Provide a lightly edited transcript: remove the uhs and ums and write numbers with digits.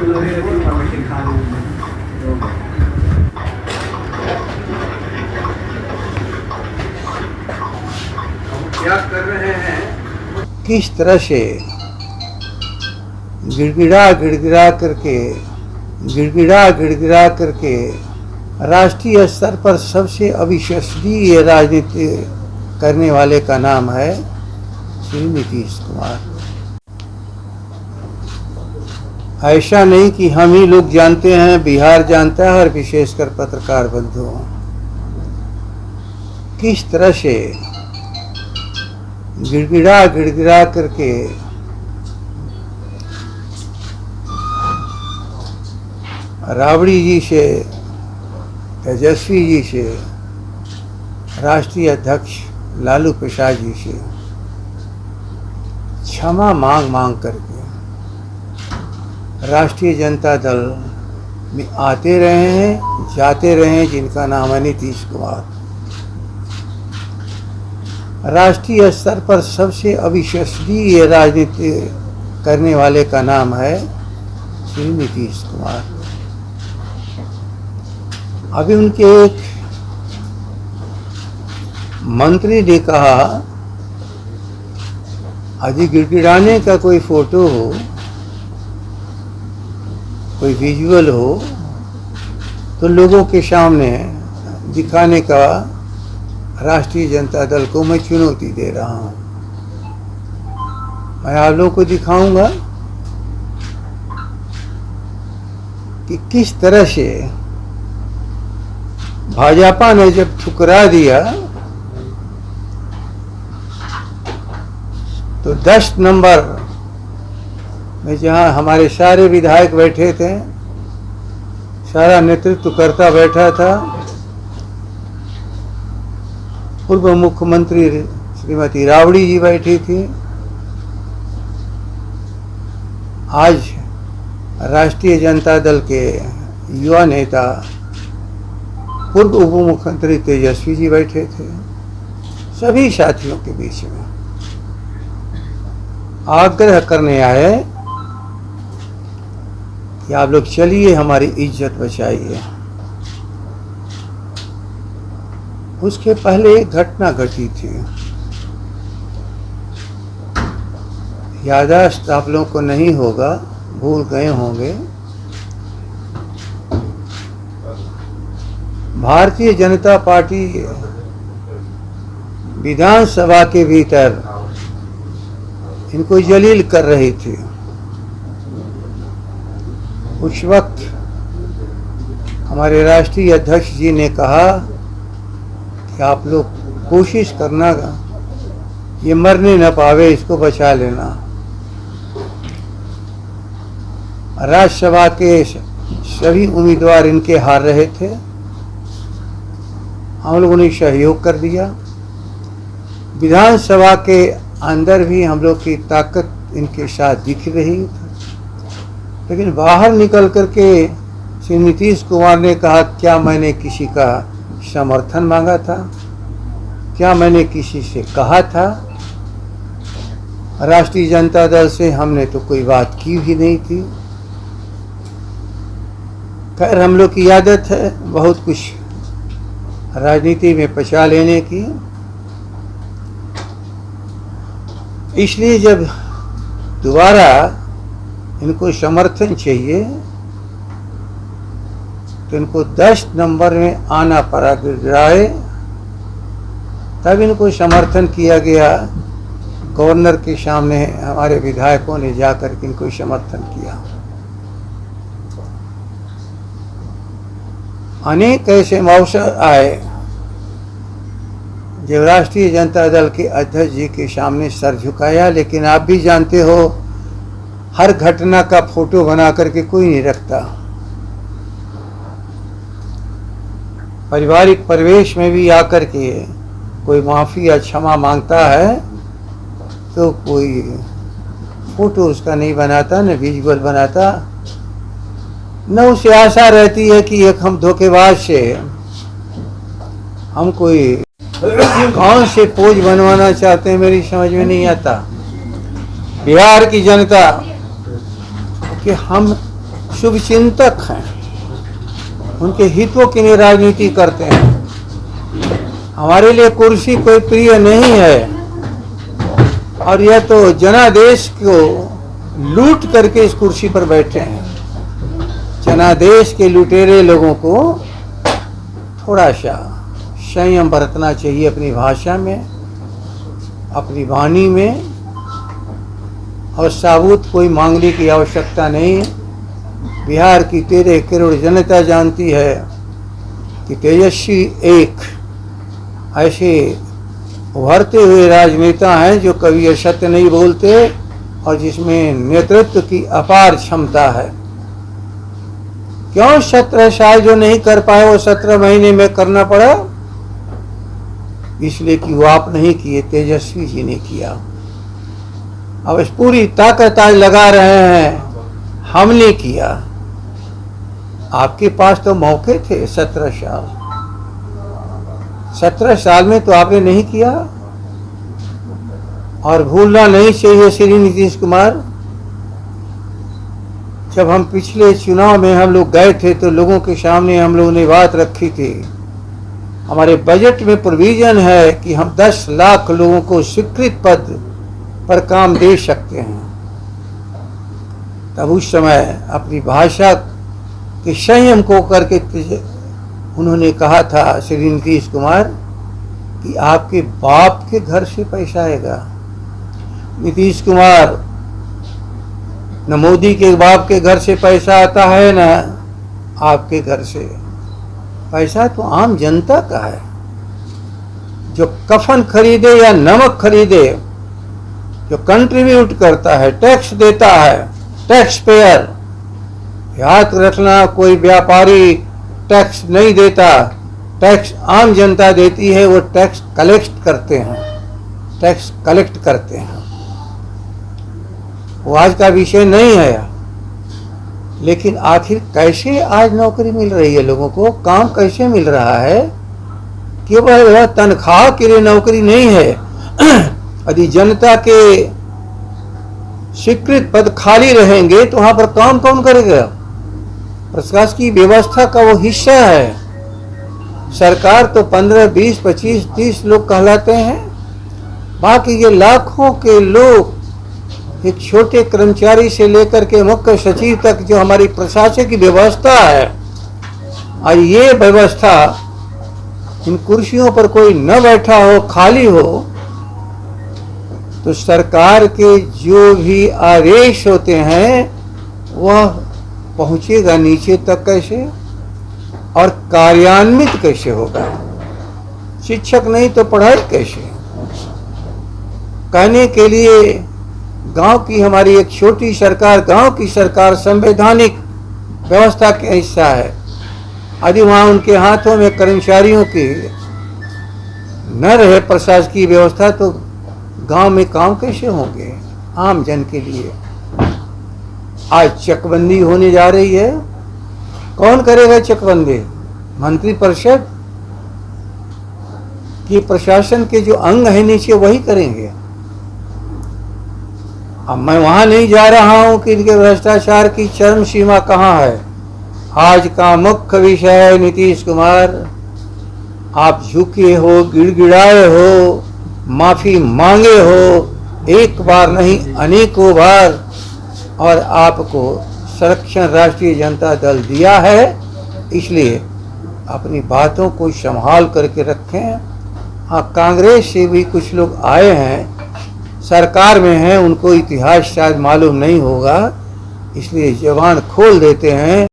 क्या कर रहे हैं? किस तरह से गिड़गिड़ा गिड़गिड़ा करके राष्ट्रीय स्तर पर सबसे अविश्वसनीय राजनीति करने वाले का नाम है श्री नीतीश कुमार। ऐसा नहीं कि हम ही लोग जानते हैं, बिहार जानता है और विशेषकर पत्रकार बंधुओं। किस तरह से गिड़गिड़ा करके राबड़ी जी से, तेजस्वी जी से, राष्ट्रीय अध्यक्ष लालू प्रसाद जी से क्षमा मांग करके राष्ट्रीय जनता दल में आते रहे हैं, जाते रहे हैं, जिनका नाम है नीतीश कुमार। राष्ट्रीय स्तर पर सबसे अविश्वसनीय राजनीति करने वाले का नाम है श्री नीतीश कुमार। अभी उनके एक मंत्री ने कहा, यदि गिड़गिड़ाने का कोई फोटो हो, कोई विजुअल हो, तो लोगों के सामने दिखाने का राष्ट्रीय जनता दल को मैं चुनौती दे रहा हूं। मैं आप लोगों को दिखाऊंगा कि किस तरह से भाजपा ने जब ठुकरा दिया तो 10 नंबर में जहां हमारे सारे विधायक बैठे थे, सारा नेतृत्व करता बैठा था, पूर्व मुख्यमंत्री श्रीमती राबड़ी जी बैठी थी, आज राष्ट्रीय जनता दल के युवा नेता पूर्व उप मुख्यमंत्री तेजस्वी जी बैठे थे। सभी साथियों के बीच में आग्रह करने आए कि आप लोग चलिए, हमारी इज्जत बचाइए। उसके पहले एक घटना घटी थी, याददाश्त आप लोगों को नहीं होगा, भूल गए होंगे। भारतीय जनता पार्टी विधानसभा के भीतर इनको जलील कर रही थी। उस वक्त हमारे राष्ट्रीय अध्यक्ष जी ने कहा कि आप लोग कोशिश करना, ये मरने न पावे, इसको बचा लेना। राज्यसभा के सभी उम्मीदवार इनके हार रहे थे, हम लोगों ने सहयोग कर दिया। विधानसभा के अंदर भी हम लोग की ताकत इनके साथ दिख रही थी, लेकिन बाहर निकल करके श्री नीतीश कुमार ने कहा, क्या मैंने किसी का समर्थन मांगा था? क्या मैंने किसी से कहा था? राष्ट्रीय जनता दल से हमने तो कोई बात की भी नहीं थी। खैर, हम लोग की आदत है बहुत कुछ राजनीति में पचा लेने की, इसलिए जब दोबारा इनको समर्थन चाहिए तो इनको 10 नंबर में आना पड़ा। गिड़गिड़ाए तब इनको समर्थन किया गया। गवर्नर के सामने हमारे विधायकों ने जाकर के इनको समर्थन किया। अनेक ऐसे अवसर आए जब राष्ट्रीय जनता दल के अध्यक्ष जी के सामने सर झुकाया, लेकिन आप भी जानते हो, हर घटना का फोटो बना करके कोई नहीं रखता। पारिवारिक परिवेश में भी आकर के कोई माफी या क्षमा मांगता है तो कोई फोटो उसका नहीं बनाता, न विजुअल बनाता, न उसे आशा रहती है कि एक हम धोखेबाज से हम कोई कौन से पोज बनवाना चाहते हैं, मेरी समझ में नहीं आता। बिहार की जनता कि हम शुभचिंतक हैं, उनके हितों के लिए राजनीति करते हैं। हमारे लिए कुर्सी कोई प्रिय नहीं है, और यह तो जनादेश को लूट करके इस कुर्सी पर बैठे हैं। जनादेश के लुटेरे लोगों को थोड़ा सा संयम बरतना चाहिए अपनी भाषा में, अपनी वाणी में, और साबुत कोई मांगने की आवश्यकता नहीं है। बिहार की 13 करोड़ जनता जानती है कि तेजस्वी एक ऐसे उभरते हुए राजनेता हैं जो कभी असत्य नहीं बोलते और जिसमें नेतृत्व की अपार क्षमता है। क्यों 17 साल जो नहीं कर पाए वो 17 महीने में करना पड़ा? इसलिए कि वो आप नहीं किए, तेजस्वी जी ने किया। अब इस पूरी ताकत आज लगा रहे हैं, हमने किया। आपके पास तो मौके थे 17 साल, 17 साल में तो आपने नहीं किया। और भूलना नहीं चाहिए श्री नीतीश कुमार, जब हम पिछले चुनाव में हम लोग गए थे तो लोगों के सामने हम लोगों ने बात रखी थी, हमारे बजट में प्रोविजन है कि हम 10 लाख लोगों को स्वीकृत पद पर काम दे सकते हैं। तब उस समय अपनी भाषा के संयम को करके उन्होंने कहा था श्री नीतीश कुमार कि आपके बाप के घर से पैसा आएगा। नीतीश कुमार, न मोदी के बाप के घर से पैसा आता है न आपके घर से। पैसा तो आम जनता का है, जो कफन खरीदे या नमक खरीदे, जो कंट्रीब्यूट करता है, टैक्स देता है, टैक्स पेयर। याद रखना, कोई व्यापारी टैक्स नहीं देता, टैक्स आम जनता देती है। वो टैक्स कलेक्ट करते हैं, टैक्स कलेक्ट करते हैं। वो आज का विषय नहीं है। लेकिन आखिर कैसे आज नौकरी मिल रही है लोगों को, काम कैसे मिल रहा है? केवल तनख्वाह के लिए नौकरी नहीं है। यदि जनता के स्वीकृत पद खाली रहेंगे तो वहां पर काम कौन करेगा? प्रशासकीय व्यवस्था का वो हिस्सा है। सरकार तो 15, 20, 25, 30 लोग कहलाते हैं। बाकी ये लाखों के लोग, एक छोटे कर्मचारी से लेकर के मुख्य सचिव तक जो हमारी प्रशासनिक व्यवस्था है, और ये व्यवस्था इन कुर्सियों पर कोई न बैठा हो, खाली हो, तो सरकार के जो भी आदेश होते हैं वह पहुंचेगा नीचे तक कैसे, और कार्यान्वित कैसे होगा? शिक्षक नहीं तो पढ़ाई कैसे? कहने के लिए गांव की हमारी एक छोटी सरकार, गांव की सरकार संवैधानिक व्यवस्था का हिस्सा है। यदि वहाँ उनके हाथों में कर्मचारियों की न रहे प्रशासकीय व्यवस्था तो गांव में काम कैसे होंगे आम जन के लिए? आज चकबंदी होने जा रही है। कौन करेगा चकबंदी? मंत्री परिषद की प्रशासन के जो अंग है नीचे वही करेंगे। अब मैं वहां नहीं जा रहा हूं कि इनके भ्रष्टाचार की चरम सीमा कहां है। आज का मुख्य विषय है नीतीश कुमार, आप झुके हो, गिड़गिड़ाए हो, माफी मांगे हो, एक बार नहीं अनेकों बार, और आपको संरक्षण राष्ट्रीय जनता दल दिया है। इसलिए अपनी बातों को संभाल करके रखें। हाँ, कांग्रेस से भी कुछ लोग आए हैं, सरकार में हैं, उनको इतिहास शायद मालूम नहीं होगा, इसलिए जबान खोल देते हैं।